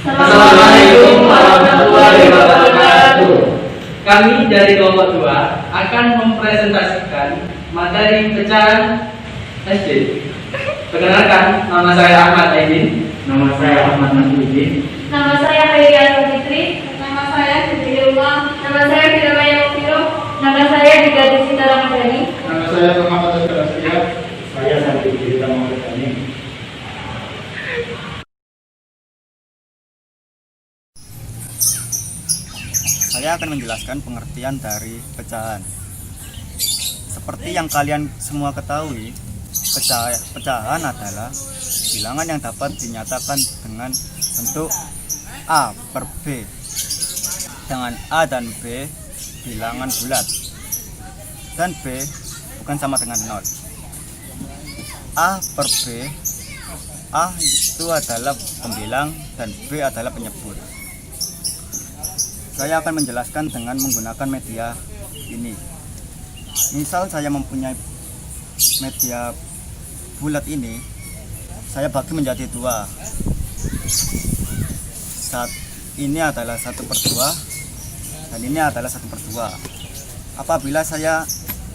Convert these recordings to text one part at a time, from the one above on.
Assalamualaikum warahmatullahi wabarakatuh. Kami dari kelompok 2 akan mempresentasikan materi pecahan SD. Perkenalkan, nama saya Ahmad Aidin. Nama saya Ahmad Nasruddin. Nama saya Hayya Fitri. Nama saya Siti Umar. Nama saya Firmaya Mufiro. Nama saya Dika Desita Ramadhani. Nama saya Muhammad Asqar. Saya Santi Dita Ramadhani. Saya akan menjelaskan pengertian dari pecahan. Seperti yang kalian semua ketahui, pecahan adalah bilangan yang dapat dinyatakan dengan bentuk A per B, dengan A dan B bilangan bulat, dan B bukan sama dengan 0. A per B, A itu adalah pembilang dan B adalah penyebut. Saya akan menjelaskan dengan menggunakan media ini. Misal saya mempunyai media bulat ini, saya bagi menjadi 2. Ini adalah 1/2 dan ini adalah 1/2. Apabila saya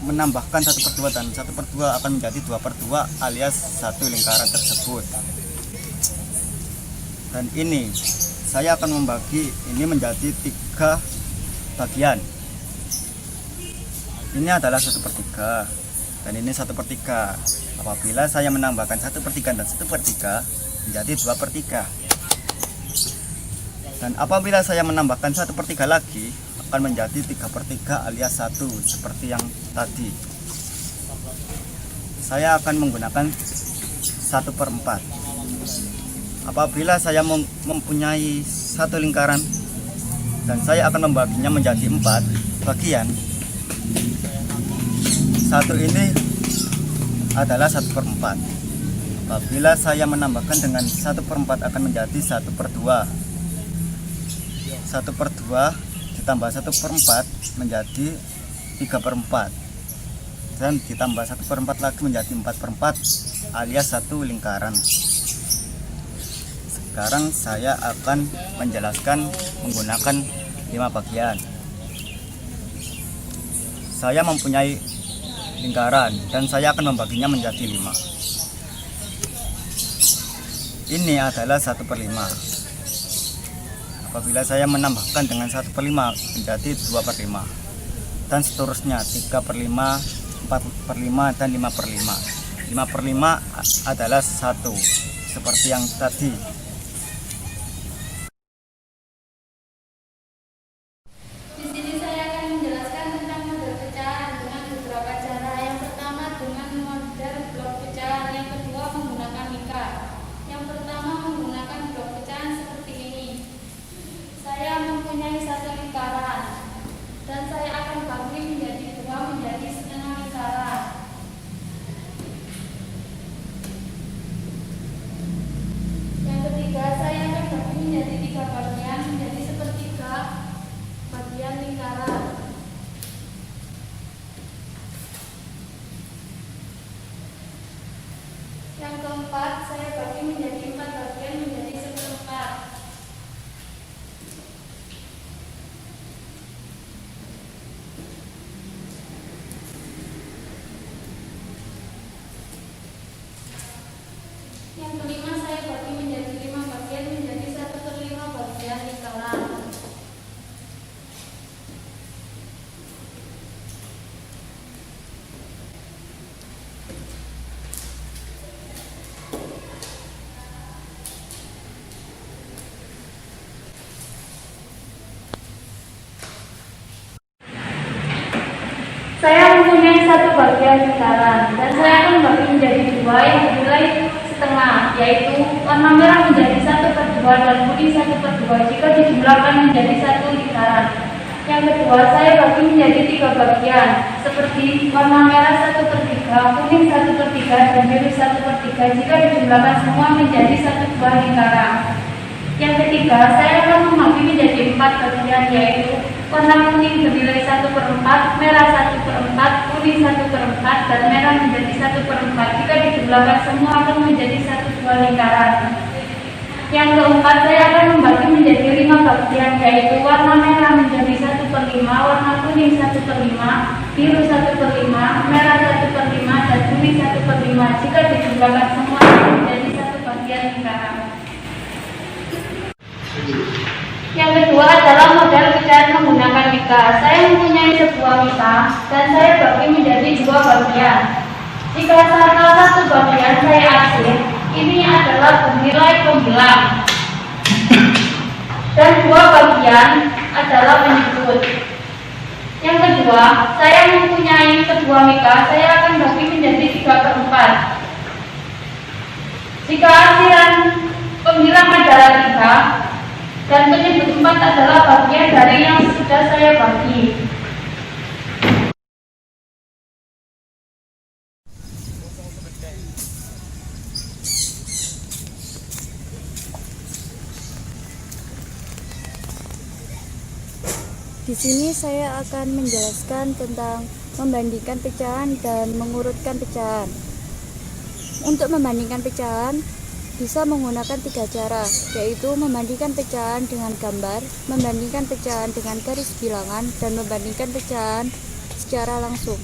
menambahkan 1/2 dan 1/2 akan menjadi 2/2 alias satu lingkaran tersebut. Dan ini saya akan membagi ini menjadi 3 bagian. Ini adalah 1/3 dan ini 1/3. Apabila saya menambahkan 1/3 dan 1/3 menjadi 2/3. Dan apabila saya menambahkan 1/3 lagi akan menjadi 3/3 alias 1 seperti yang tadi. Saya akan menggunakan 1/4. Apabila saya mempunyai satu lingkaran dan saya akan membaginya menjadi 4 bagian, satu ini adalah 1/4. Apabila saya menambahkan dengan 1/4 akan menjadi 1/2. 1/2 ditambah 1/4 menjadi 3/4 dan ditambah 1/4 lagi menjadi 4/4 alias satu lingkaran. Sekarang saya akan menjelaskan menggunakan 5 bagian. Saya mempunyai lingkaran dan saya akan membaginya menjadi 5. Ini adalah 1/5. Apabila saya menambahkan dengan 1/5 menjadi 2/5 dan seterusnya 3/5, 4/5 dan 5/5. 5/5 adalah 1 seperti yang tadi. Yang keempat, saya bagi menjadi 4 bagian menjadi 1/4. Yang kelima, saya bagi menjadi 5 bagian menjadi 1/5 bagian lingkaran. Saya mempunyai 1 bagian lingkaran dan saya akan membagi menjadi 2 yang bernilai setengah, yaitu warna merah menjadi 1/2 dan putih 1/2 jika dijumlahkan menjadi 1 lingkaran. Yang kedua, saya bagi menjadi 3 bagian seperti warna merah 1/3, kuning 1/3 dan biru 1/3 jika dijumlahkan semua menjadi 1 buah lingkaran. Yang ketiga, saya akan membagi menjadi 4 bagian, yaitu warna kuning bernilai 1/4, merah 1/4, kuning 1/4 dan merah menjadi 1/4 jika dijumlahkan semua akan menjadi 1 buah lingkaran. Yang keempat, saya akan membagi yaitu warna merah menjadi 1/5, warna kuning 1/5, biru 1/5, merah 1/5, dan kuning 1/5. Jika dijumlahkan semua menjadi satu bagian lingkaran. Yang kedua adalah model pecahan menggunakan mika. Saya mempunyai sebuah mika dan saya bagi menjadi dua bagian. Jika salah satu bagian saya arsir, ini adalah bernilai pembilang dan dua bagian adalah penyebut. Yang kedua, saya mempunyai sebuah mika, saya akan bagi menjadi 3/4. Jika arsiran pembilang adalah 3 dan penyebut 4 adalah bagian dari yang sudah saya bagi. Di sini saya akan menjelaskan tentang membandingkan pecahan dan mengurutkan pecahan. Untuk membandingkan pecahan bisa menggunakan 3 cara, yaitu membandingkan pecahan dengan gambar, membandingkan pecahan dengan garis bilangan, dan membandingkan pecahan secara langsung.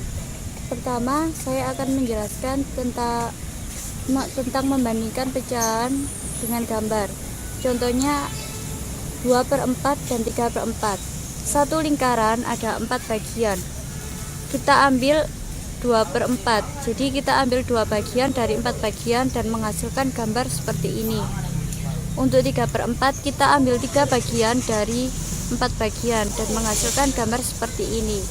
Pertama, saya akan menjelaskan tentang membandingkan pecahan dengan gambar. Contohnya 2/4 dan 3/4. Satu lingkaran ada 4 bagian. Kita ambil 2/4. Jadi kita ambil 2 bagian dari 4 bagian dan menghasilkan gambar seperti ini. Untuk 3/4 kita ambil 3 bagian dari 4 bagian dan menghasilkan gambar seperti ini.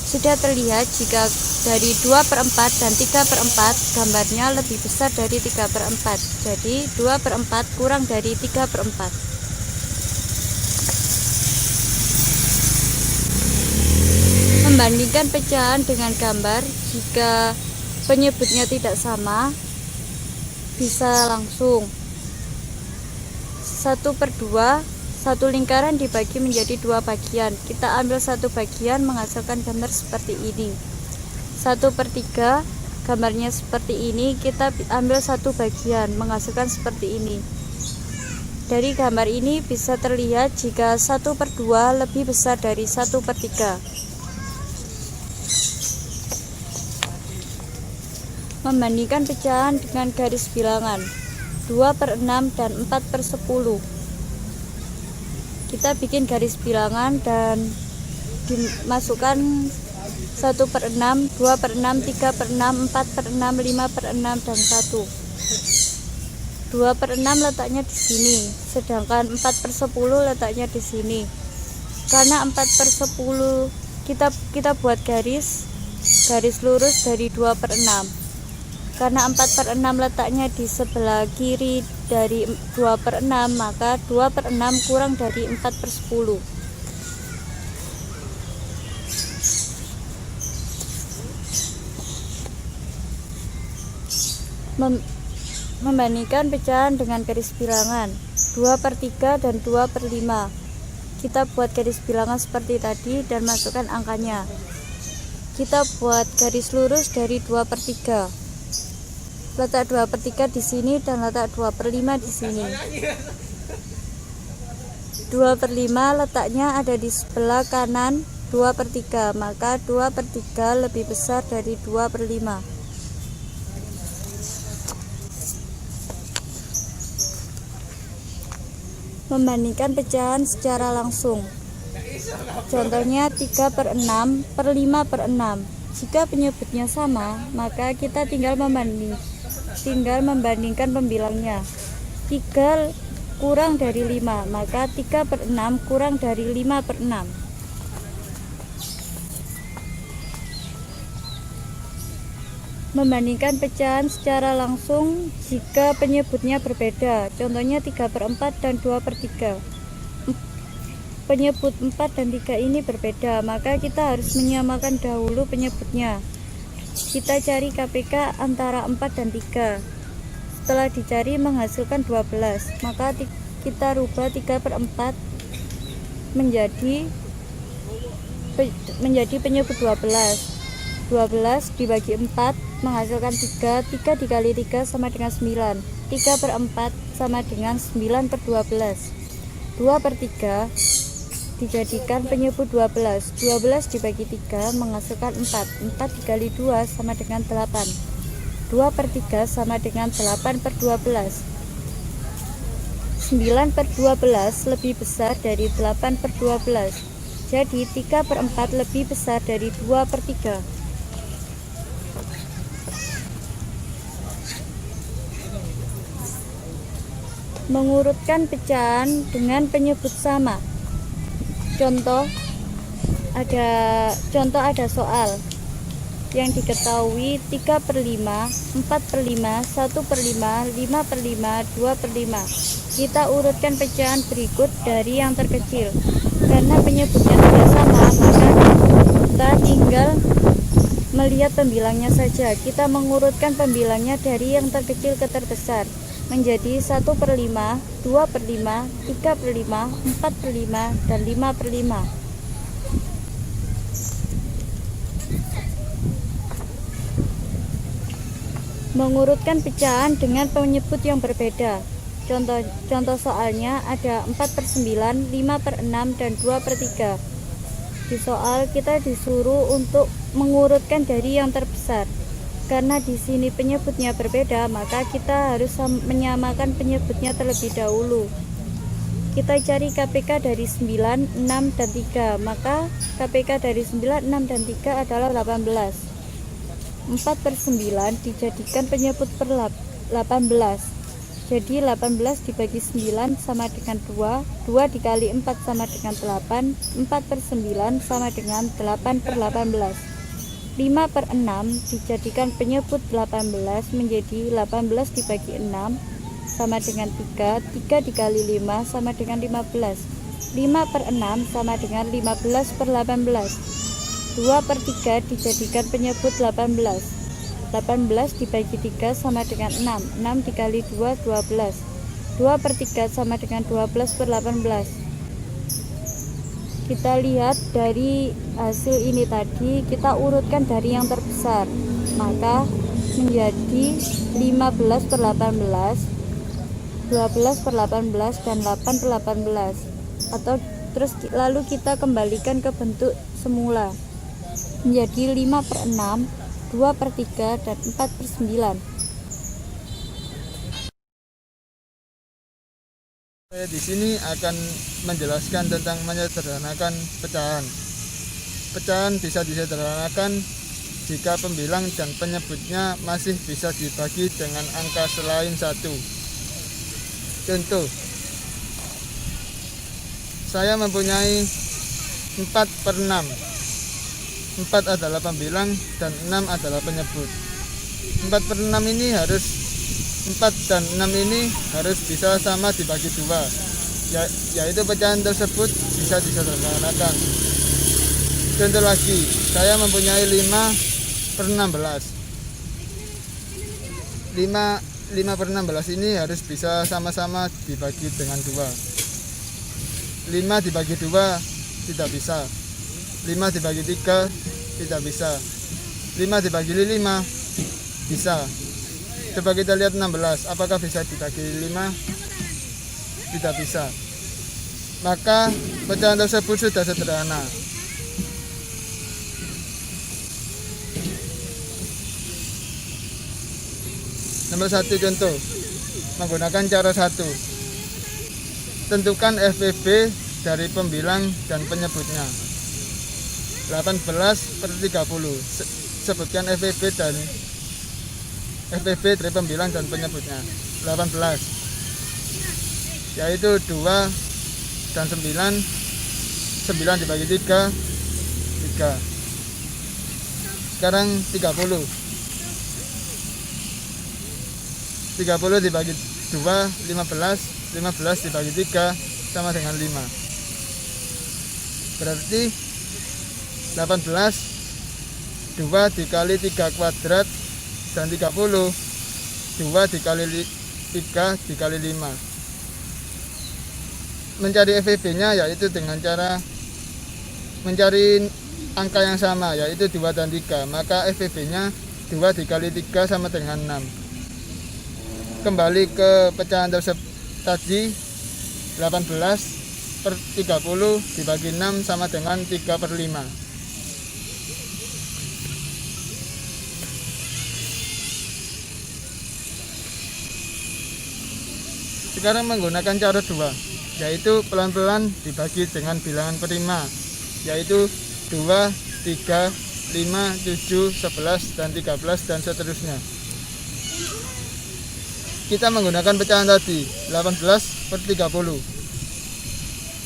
Sudah terlihat jika dari 2/4 dan 3/4 gambarnya lebih besar dari 3/4. Jadi 2/4 kurang dari 3/4. Membandingkan pecahan dengan gambar, jika penyebutnya tidak sama bisa langsung 1/2. Satu lingkaran dibagi menjadi 2 bagian. Kita ambil 1 bagian menghasilkan gambar seperti ini. 1/3 gambarnya seperti ini. Kita ambil 1 bagian menghasilkan seperti ini. Dari gambar ini bisa terlihat jika 1/2 lebih besar dari 1/3. Membandingkan pecahan dengan garis bilangan 2/6 dan 4/10. Kita bikin garis bilangan dan dimasukkan 1/6, 2/6, 3/6, 4/6, 5/6, dan 1. 2/6 letaknya di sini, sedangkan 4/10 letaknya di sini. Karena 4/10 kita buat garis lurus dari 2/6. Karena 4/6 letaknya di sebelah kiri dari 2/6, maka 2/6 kurang dari 4/10. Membandingkan pecahan dengan garis bilangan 2/3 dan 2/5. Kita buat garis bilangan seperti tadi dan masukkan angkanya. Kita buat garis lurus dari 2/3. Letak 2/3 di sini dan letak 2/5 di sini. 2/5 letaknya ada di sebelah kanan 2/3, maka 2/3 lebih besar dari 2/5. Membandingkan pecahan secara langsung. Contohnya 3/6 per 5/6. Jika penyebutnya sama, maka kita tinggal membandingkan pembilangnya. 3 kurang dari 5, maka 3/6 kurang dari 5/6. Membandingkan pecahan secara langsung jika penyebutnya berbeda. Contohnya 3/4 dan 2/3. Penyebut 4 dan 3 ini berbeda, maka kita harus menyamakan dahulu penyebutnya. Kita cari KPK antara 4 dan 3. Setelah dicari menghasilkan 12, maka kita rubah 3/4 menjadi penyebut 12. 12 dibagi 4 menghasilkan 3. 3 dikali 3 sama dengan 9. 3/4 sama dengan 9/12. 2/3 dijadikan penyebut 12. 12 dibagi 3 menghasilkan 4. 4 dikali 2 sama dengan 8. 2 per 3 sama dengan 8 per 12. 9 per 12 lebih besar dari 8 per 12. Jadi 3 per 4 lebih besar dari 2 per 3. Mengurutkan pecahan dengan penyebut sama. Contoh ada soal yang diketahui 3 per 5, 4 per 5, 1 per 5, 5 per 5, 2 per 5. Kita urutkan pecahan berikut dari yang terkecil. Karena penyebutnya tidak sama, maka kita tinggal melihat pembilangnya saja. Kita mengurutkan pembilangnya dari yang terkecil ke terbesar menjadi 1 per 5, 2 per 5, 3 per 5, 4 per 5, dan 5 per 5. Mengurutkan pecahan dengan penyebut yang berbeda. Contoh soalnya ada 4 per 9, 5 per 6, dan 2 per 3. Di soal kita disuruh untuk mengurutkan dari yang terbesar. Karena di sini penyebutnya berbeda, maka kita harus menyamakan penyebutnya terlebih dahulu. Kita cari KPK dari 9, 6, dan 3. Maka KPK dari 9, 6, dan 3 adalah 18. 4 per 9 dijadikan penyebut per 18. Jadi 18 dibagi 9 sama dengan 2. 2 dikali 4 sama dengan 8. 4 per 9 sama dengan 8 per 18. 5 per 6 dijadikan penyebut 18 menjadi 18 dibagi 6 sama dengan 3. 3 dikali 5 sama dengan 15. 5 per 6 sama dengan 15 per 18. 2 per 3 dijadikan penyebut 18. 18 dibagi 3 sama dengan 6. 6 dikali 2, 12. 2 per 3 sama dengan 12 per 18. Kita lihat dari hasil ini tadi, kita urutkan dari yang terbesar, maka menjadi 15 per 18, 12 per 18, dan 8 per 18. Atau terus lalu kita kembalikan ke bentuk semula menjadi 5 per 6, 2 per 3, dan 4 per 9. Saya di sini akan menjelaskan tentang menyederhanakan pecahan. Pecahan bisa disederhanakan jika pembilang dan penyebutnya masih bisa dibagi dengan angka selain 1. Contoh, saya mempunyai 4 per 6. 4 adalah pembilang dan 6 adalah penyebut. 4 per 6 ini harus 4 dan 6 ini harus bisa sama dibagi 2, yaitu pecahan tersebut bisa disederhanakan. Contoh lagi, saya mempunyai 5 per 16. 5 per 16 ini harus bisa sama-sama dibagi dengan 2. 5 dibagi 2 tidak bisa. 5 dibagi 3 tidak bisa. 5 dibagi 5 bisa. Coba kita lihat 16, apakah bisa dibagi 5? Tidak bisa. Maka pecahan tersebut sudah sederhana. Nomor 1 contoh, menggunakan cara 1. Tentukan FVB dari pembilang dan penyebutnya. 18 per 30. Sebutkan FVB dari pembilang dan penyebutnya. 18, yaitu 2 dan 9. 9 dibagi 3, 3. Sekarang 30. 30 dibagi 2, 15. 15 dibagi 3 sama dengan 5. Berarti 18 2 dikali 3 kuadrat dan 30 2 dikali 3 dikali 5. Mencari FVB nya yaitu dengan cara mencari angka yang sama, yaitu 2 dan 3. Maka FVB nya 2 dikali 3 sama dengan 6. Kembali ke pecahan tersebut tadi, 18 per 30 dibagi 6 sama dengan 3/5. Sekarang menggunakan cara 2, yaitu pelan-pelan dibagi dengan bilangan prima, yaitu 2, 3, 5, 7, 11, dan 13, dan seterusnya. Kita menggunakan pecahan tadi, 18 per 30.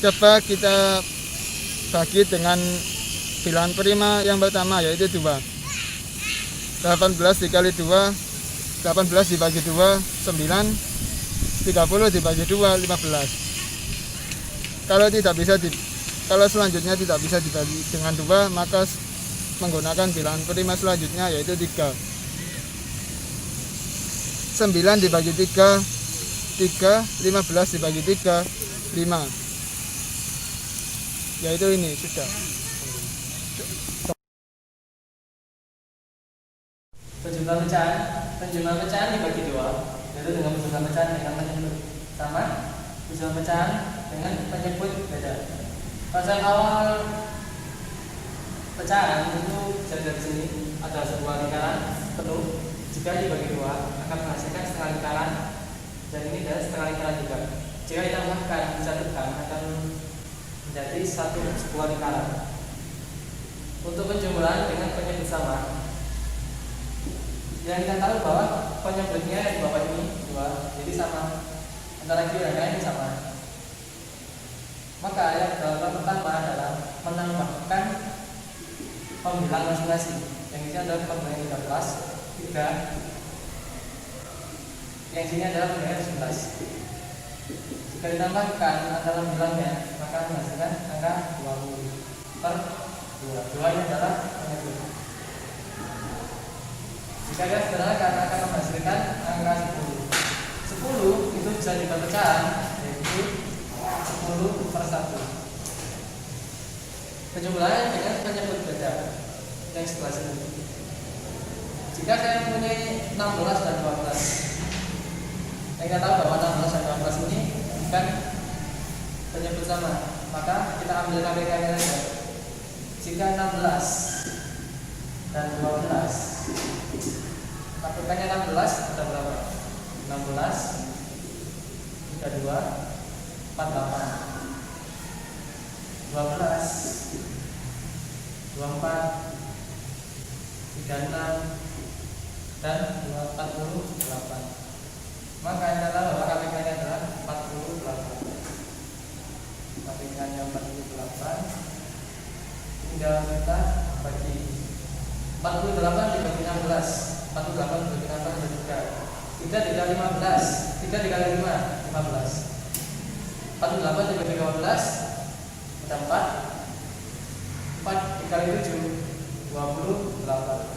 Coba kita bagi dengan bilangan prima yang pertama, yaitu 2. 18 dikali 2, 18 dibagi 2, 9. 30 dibagi 2, 15. Kalau selanjutnya tidak bisa dibagi dengan 2, maka menggunakan bilangan prima selanjutnya, yaitu 3. 9 dibagi 3, 15 dibagi 3, 5. Yaitu ini, sudah. Penjumlahan pecahan dibagi 2, yaitu dengan penjumlahan pecahan dengan penyebut sama, penjumlahan pecahan dengan penyebut beda. Konsep awal pecahan itu dari sini ada sebuah lingkaran penuh. Jika dibagi 2 akan menghasilkan setengah lingkaran, dan ini adalah setengah lingkaran juga. Jika ditambahkan disatukan akan menjadi sebuah lingkaran. Untuk penjumlahan dengan penyebut sama, yang kita tahu bahwa penyebutnya yang di bawah ini 2, jadi sama antara kiri dan kanan ini sama. Maka yang dalam pertama adalah menambahkan pembilang masing-masing. Yang ini adalah pembilang 13, 3. Yang ini adalah pembilang 11. Jika ditambahkan antara pembilangnya, maka menghasilkan angka 20 per 2. 2 ini adalah penyebut. Jika dia sederhanakan akan menghasilkan angka 10. 10 itu bisa diperpecahan, yaitu 10 per 1. Penjumlahan dengan penyebut beda yang sebelah sini. Jika saya mempunyai 16 dan 12, kita tahu bahwa 16 dan 12 ini bukan penyebut sama, maka kita ambil KPK-nya saja. Jika 16 dan 12, KPK-nya 16 ada berapa? 16 32 48, 12 24 36 dan 48. Maka yang kita tahu bahwa KPK-nya adalah 48. KPK-nya 48. Tinggal kita bagi 48 dibagi 16. 48 dibagi 16 dan 3. 3 dikali 15. 3 dikali 5, 15. 48 dibagi 12 ada 4. 4 dikali 7, 28.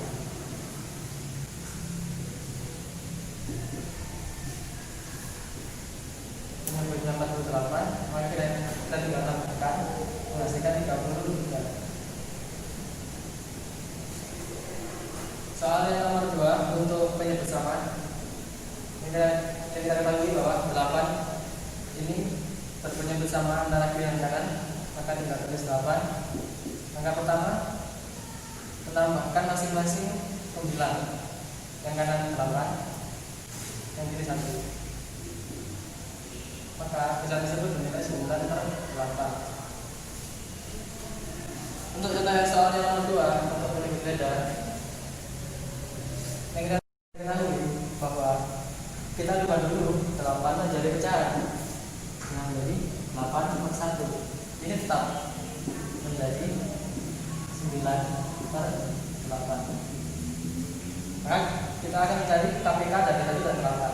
Penyebutnya 48, maka kita tinggal tambahkan menghasilkan 33. Soal yang nomor 2 untuk penyebut sama, kita ketahui bahwa 8 ini berpenyebut sama antara kiri dan kanan, maka tinggal tulis 8. Angka pertama menambahkan masing-masing pembilang. Yang kanan 8, yang kiri 1. Maka bisa disebut bernilai 9 per 8. Untuk contoh soal yang nomor 2 untuk penyebut beda, yang kita ketahui bahwa kita ubah dulu 8 menjadi pecahan, nah menjadi 8 per 1. Ini tetap menjadi 9 per 8. Maka kita akan mencari KPK dari 1 dan 8.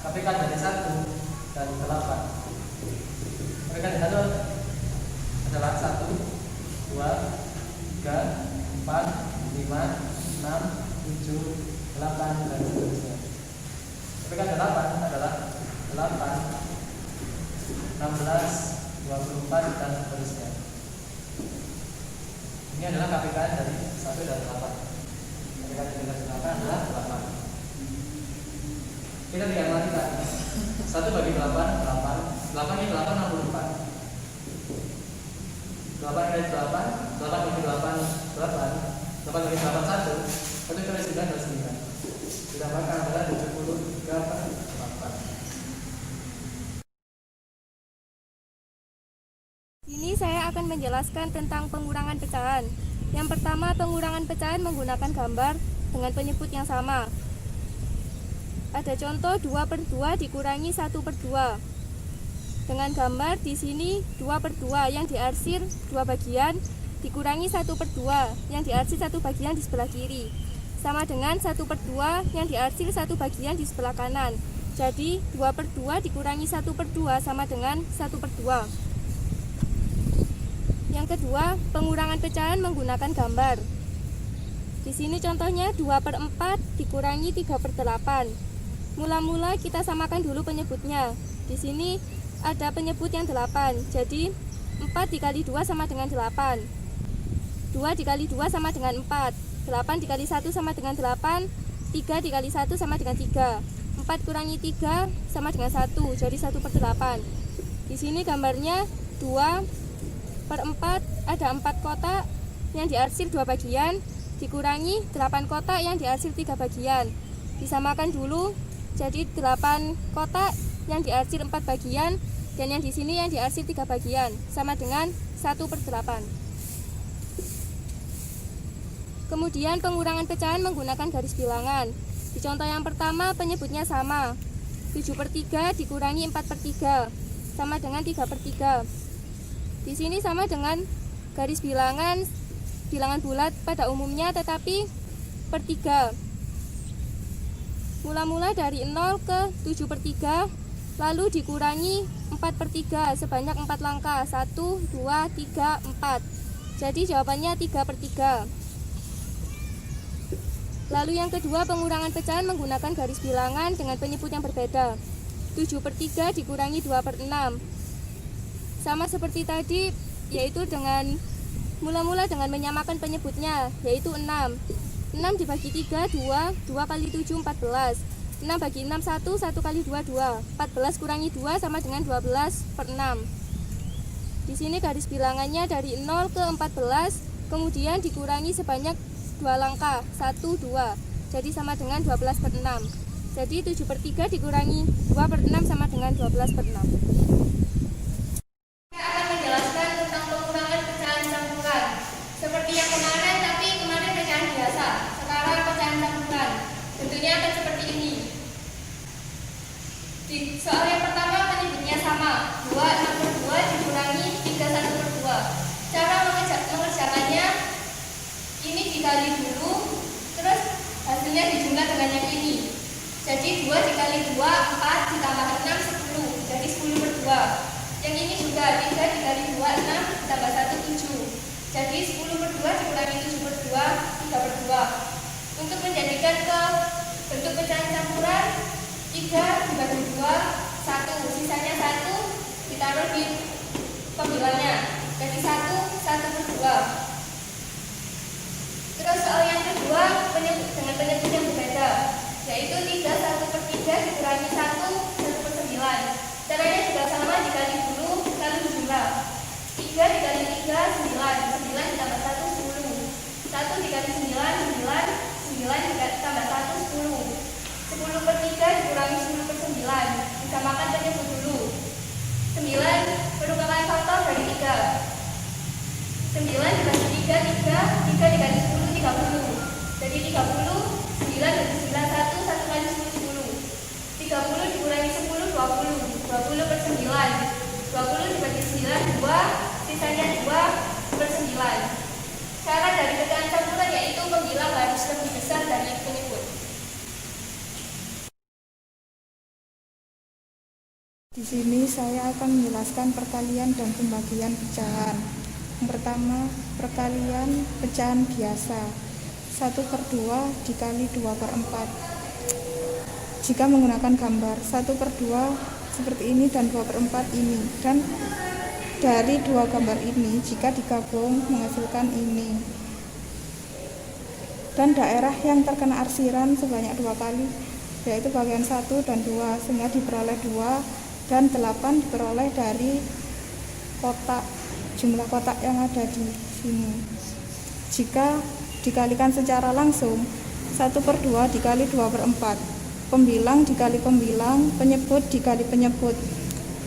KPK dari 1 dan 8. KPK dari 1 adalah 1, 2, 3, 4, 5, 6, 7, 8 dan seterusnya. KPK dari 8 adalah 8, 16, 24 dan seterusnya. Ini adalah KPK dari 1 dan 8. KPK dari 8 adalah 8. Kita tinggal lanjutkan. 1 bagi 8, 8. 8 ini 8, 64. 8 kali 8, 8 kali 8, 8, 8 kali 8, 1, 1 kali 9 adalah 9. Ditambahkan adalah 78. Ini saya akan menjelaskan tentang pengurangan pecahan. Yang pertama, pengurangan pecahan menggunakan gambar dengan penyebut yang sama. Ada contoh 2/2 dikurangi 1/2. Dengan gambar di sini 2/2 yang diarsir 2 bagian dikurangi 1/2 yang diarsir 1 bagian di sebelah kiri. Sama dengan 1/2 yang diarsir 1 bagian di sebelah kanan. Jadi 2/2 dikurangi 1/2 sama dengan 1/2. Yang kedua, pengurangan pecahan menggunakan gambar. Di sini contohnya 2/4 dikurangi 3/8. Mula-mula kita samakan dulu penyebutnya. Di sini ada penyebut yang 8. Jadi 4 dikali 2 sama dengan 8. 2 dikali 2 sama dengan 4. 8 dikali 1 sama dengan 8. 3 dikali 1 sama dengan 3. 4 kurangi 3 sama dengan 1. Jadi 1/8. Di sini gambarnya 2/4, ada 4 kotak yang diarsir 2 bagian dikurangi 8 kotak yang diarsir 3 bagian. Disamakan dulu, jadi 8 kotak yang diarsir 4 bagian dan yang di sini yang diarsir 3 bagian sama dengan 1/8. Kemudian pengurangan pecahan menggunakan garis bilangan. Di contoh yang pertama penyebutnya sama. 7/3 dikurangi 4/3 sama dengan 3/3. Di sini sama dengan garis bilangan bulat pada umumnya tetapi per 3. Mula-mula dari 0 ke 7/3 lalu dikurangi 4/3 sebanyak 4 langkah. 1, 2, 3, 4. Jadi jawabannya 3/3. Lalu yang kedua, pengurangan pecahan menggunakan garis bilangan dengan penyebut yang berbeda. 7/3 dikurangi 2/6. Sama seperti tadi, yaitu dengan mula-mula dengan menyamakan penyebutnya, yaitu 6. 6 dibagi 3, 2. 2 kali 7, 14. 6 bagi 6, 1. 1 kali 2, 2. 14 kurangi 2 sama dengan 12/6. Di sini garis bilangannya dari 0 ke 14, kemudian dikurangi sebanyak 2 langkah, 1, 2. Jadi sama dengan 12/6. Jadi 7/3 dikurangi 2/6 sama dengan 12/6. Saya akan menjelaskan tentang pengurangan pecahan campuran. Seperti yang kemarin, tapi kemarin pecahan biasa. Sekarang pecahan campuran. Bentuknya akan seperti ini. Di soal yang pertama penyebutnya sama. 2/6/2 dikurangi 3/1/2. Cara mengerjakannya, ini dikali dulu, terus hasilnya dijumlah dengan yang ini. Jadi 2 dikali 2, 4, ditambah 6, 10. Jadi 10/2. Yang ini juga 3 dikali 2, 6, ditambah 1, 7. Jadi 10/2 dikurangi 7/2, 3/2. Untuk menjadikan ke bentuk pecahan campuran, 3 dibagi 2, 1. Sisanya 1 ditaruh di pembilangnya. Jadi 1/2. Terus soal yang kedua dengan penyebut yang berbeda, yaitu 3/1/3 dikurangi 1/9. Caranya juga sama, dikali dulu lalu dijumlah. 3 dikali 3, 9. 9 ditambah 1, 10. 1 dikali 9, 9. 9 ditambah 1, 10. 10/3 dikurangi 10/9. Disamakan penyebut dulu. 9 merupakan faktor dari 3. 9 dibagi 3, 3 dikali 10, 30. Jadi 30, 9 bagi 9, 1 kali 10, 10. 30 dikurangi 10, 20. 20/9. 20 dibagi 9, 2. Sisanya 2/9. Cara dari pecahan campuran yaitu pembilang harus lebih besar dari penyebut. Di sini saya akan menjelaskan perkalian dan pembagian pecahan. Yang pertama, perkalian pecahan biasa. 1/2 dikali 2/4. Jika menggunakan gambar 1/2 seperti ini dan 2/4 ini, dan dari dua gambar ini jika digabung menghasilkan ini. Dan daerah yang terkena arsiran sebanyak 2 kali, yaitu bagian 1 dan 2, sehingga diperoleh 2, dan 8 diperoleh dari kotak, jumlah kotak yang ada di sini. Jika dikalikan secara langsung, 1/2 dikali 2/4. Pembilang dikali pembilang, penyebut dikali penyebut.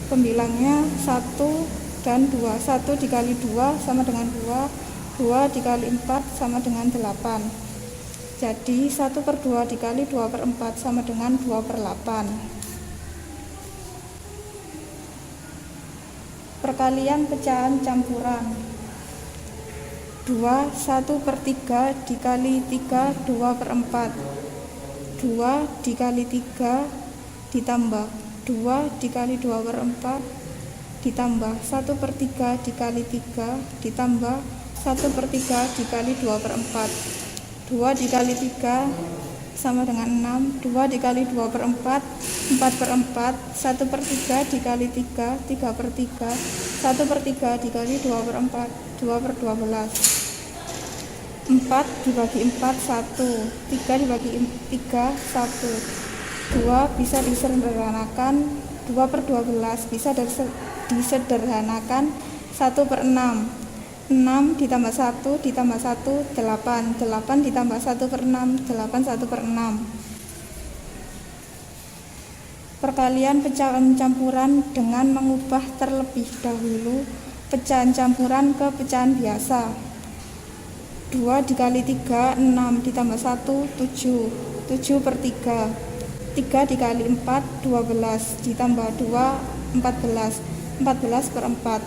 Pembilangnya 1 dan 2. 1 dikali 2 sama dengan 2, 2 dikali 4 sama dengan 8. Jadi 1/2 dikali 2/4 sama dengan 2/8. Perkalian pecahan campuran. 2 1/3 dikali 3 2/4. 2 dikali 3 ditambah 2 dikali 2/4 ditambah 1/3 dikali 3 ditambah 1/3 dikali 2/4. 2 dikali 3 sama dengan 6. 2 dikali 2/4 4/4. 1/3 dikali 3 3/3. 1/3 dikali 2/4 2/12. 4 dibagi 4 1. 3 dibagi 3 1. 2 bisa disederhanakan 2/12 bisa disederhanakan 1/6. 6 ditambah 1 ditambah 1 8. 8 ditambah 1/6 8 1/6. Perkalian pecahan campuran dengan mengubah terlebih dahulu pecahan campuran ke pecahan biasa. 2 dikali 3 6 ditambah 1 7. 7/3. 3 dikali 4 12 ditambah 2 14. 14/4.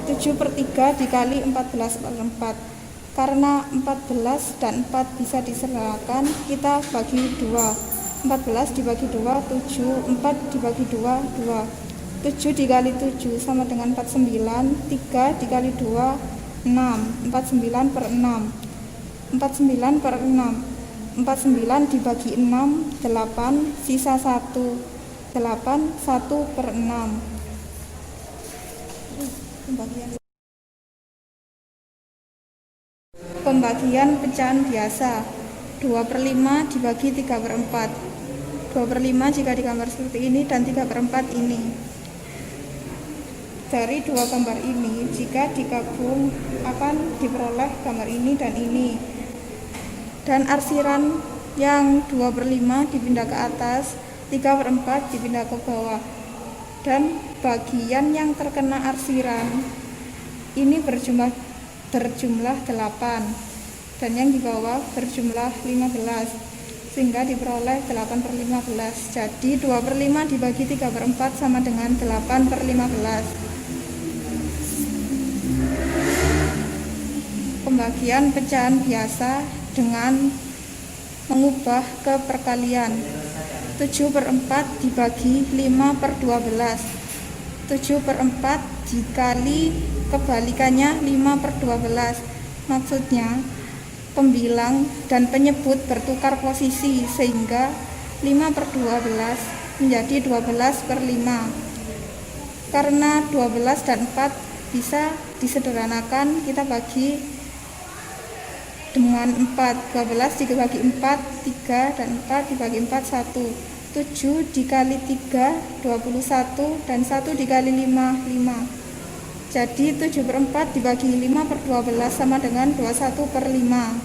7/3 dikali 14/4. Karena 14 dan 4 bisa disederhanakan, kita bagi 2. 14 dibagi 2 7. 4 dibagi 2 2. 7 dikali 7 sama dengan 49. 3 dikali 2 6. 49/6. 49/6. 49 dibagi 6 8. Sisa 1. 8 1/6. Pembagian pecahan biasa. 2/5 dibagi 3/4. 2/5 jika digambar seperti ini dan 3/4 ini. Dari dua gambar ini, jika digabung akan diperoleh gambar ini dan ini. Dan arsiran yang 2/5 dipindah ke atas, 3/4 dipindah ke bawah. Dan bagian yang terkena arsiran ini berjumlah 8 dan yang di bawah berjumlah 15, sehingga diperoleh 8/15. Jadi 2/5 dibagi 3/4 sama dengan 8/15. Pembagian pecahan biasa dengan mengubah ke perkalian. 7/4 dibagi 5/12. 7/4 dikali kebalikannya 5/12. Maksudnya pembilang dan penyebut bertukar posisi sehingga 5/12 menjadi 12/5. Karena 12 dan 4 bisa disederhanakan, kita bagi dengan 4. 12 dibagi 4 3 dan 4 dibagi 4 1. 7 dikali 3 21 dan 1 dikali 5 5. Jadi 7/4 dibagi 5/12 sama dengan 21/5.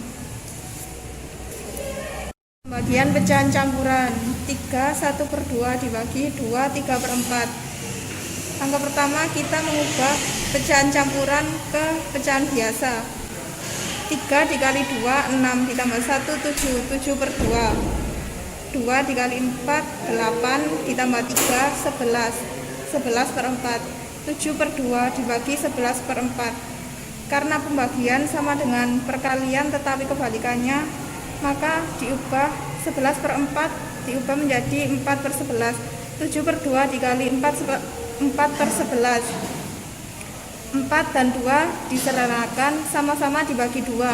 Pembagian pecahan campuran. 3 1/2 dibagi 2 3/4. Langkah pertama kita mengubah pecahan campuran ke pecahan biasa. 3 dikali 2 6 ditambah 1 7. 7/2. 2 dikali 4 8 ditambah 3 11. 11/4. 7/2 dibagi 11/4. Karena pembagian sama dengan perkalian tetapi kebalikannya, maka diubah 11/4 diubah menjadi 4/11. 7/2 dikali 4/11. 4 dan 2 disederhanakan, sama-sama dibagi 2.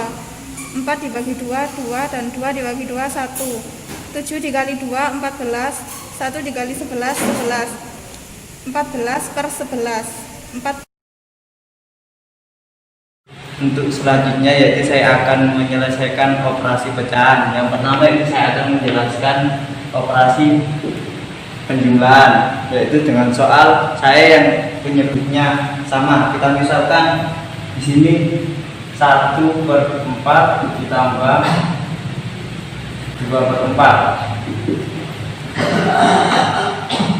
4 dibagi 2 2 dan 2 dibagi 2 1. 7 dikali 2 14. 1 dikali 11 11. 14/11. 4. Untuk selanjutnya yaitu saya akan menyelesaikan operasi pecahan. Yang pertama itu saya akan menjelaskan operasi penjumlahan, yaitu dengan soal saya yang penyebutnya sama. Kita misalkan di sini 1/4 ditambah 2/4.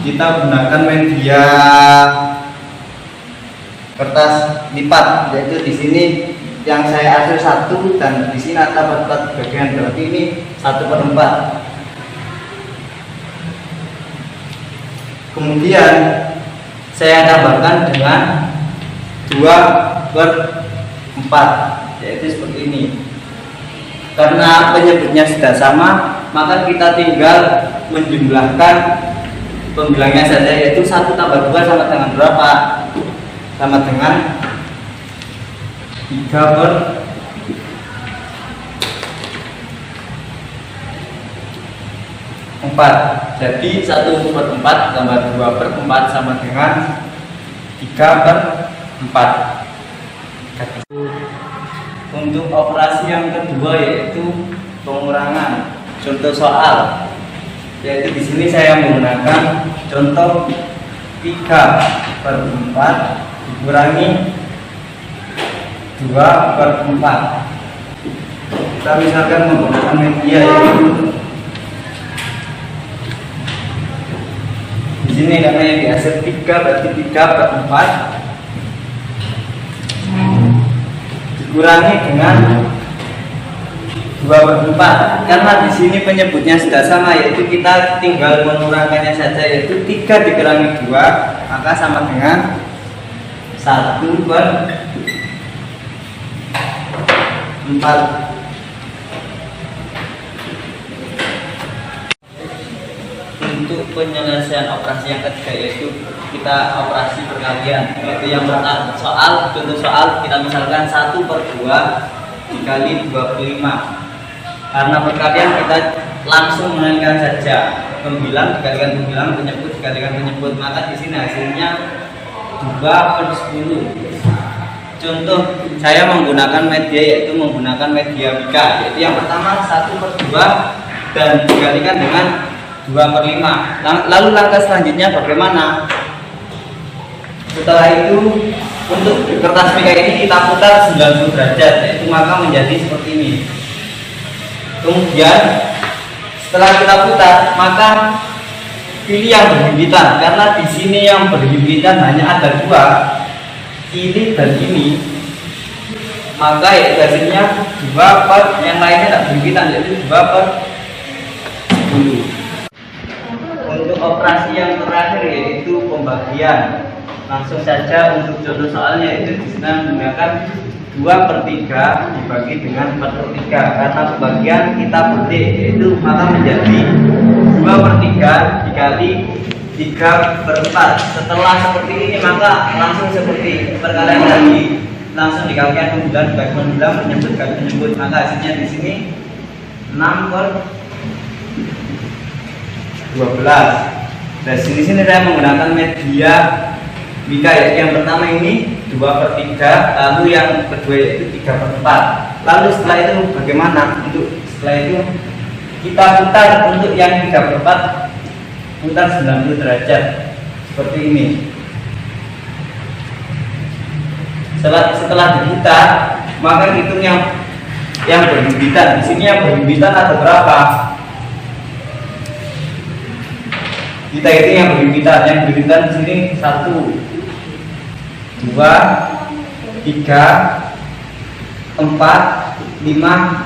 Kita gunakan media kertas lipat, yaitu di sini yang saya atur 1 dan di sini ada 4 bagian, berarti ini 1/4. Kemudian saya tambahkan dengan 2/4, yaitu seperti ini. Karena penyebutnya sudah sama, maka kita tinggal menjumlahkan pembilangnya saja, yaitu 1 tambah 2 sama dengan berapa? Sama dengan 3/4. Jadi 1/4 tambah 2/4 sama dengan 3/4. Untuk operasi yang kedua yaitu pengurangan. Contoh soal, yaitu di sini saya menggunakan contoh 3/4 dikurangi 2/4. Kita misalkan menggunakan media, yaitu di sini karena yang dihasil 3 berarti 3/4 dikurangi dengan 2/4. Karena di sini penyebutnya sudah sama, yaitu kita tinggal mengurangkannya saja, yaitu 3 dikurangi 2 maka sama dengan 1/4. Untuk penyelesaian operasi yang ketiga yaitu kita operasi perkalian, yaitu yang pertama contoh soal kita misalkan 1/2 dikali 25. Karena perkalian kita langsung menambahkan saja pembilang dikalikan pembilang, penyebut dikalikan penyebut, maka di sini hasilnya 2/10. Contoh saya menggunakan media, yaitu menggunakan media Mika, yaitu yang pertama 1/2 dan dikalikan dengan 2/5. Lalu langkah selanjutnya bagaimana? Setelah itu untuk kertas Mika ini kita putar 90 derajat, yaitu maka menjadi seperti ini. Kemudian setelah kita putar, maka pilih yang berhimpitan, karena di sini yang berhimpitan hanya ada 2, ini dan ini, maka hasilnya 2/, yang lainnya tidak berhimpitan, yaitu 2/10. Untuk operasi yang terakhir yaitu pembagian, langsung saja untuk contoh soalnya, yaitu di sini menggunakan 2/3 dibagi dengan 4/3. Karena pembagian kita petik, yaitu maka menjadi 2/3 dikali 3/4. Setelah seperti ini maka langsung seperti perkalian tadi, langsung dikalikan pembilang dibagi pembilang, penyebut dibagi penyebut, maka hasilnya di sini 6/12. Dan sini saya menggunakan media Mika, yaitu yang pertama ini 2/3, lalu yang kedua yaitu 3/4. Lalu setelah itu bagaimana? Setelah itu kita putar untuk yang 3/4, putar 90 derajat seperti ini. Setelah diputar, maka hitung yang berhimpitan. Di sini yang berhimpitan ada berapa? Kita hitung yang berhimpitan. Yang berhimpitan di sini 1, 2, 3, 4, 5,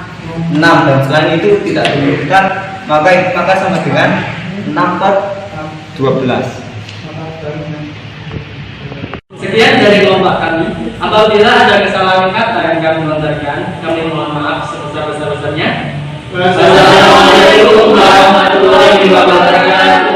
6, dan selain itu tidak berhimpitan, maka sama dengan 6/12. Sekian dari kelompok kami. Apabila ada kesalahan kata yang kami lontarkan, kami mohon maaf sebesar-besarnya. Wassalamualaikum warahmatullahi wabarakatuh.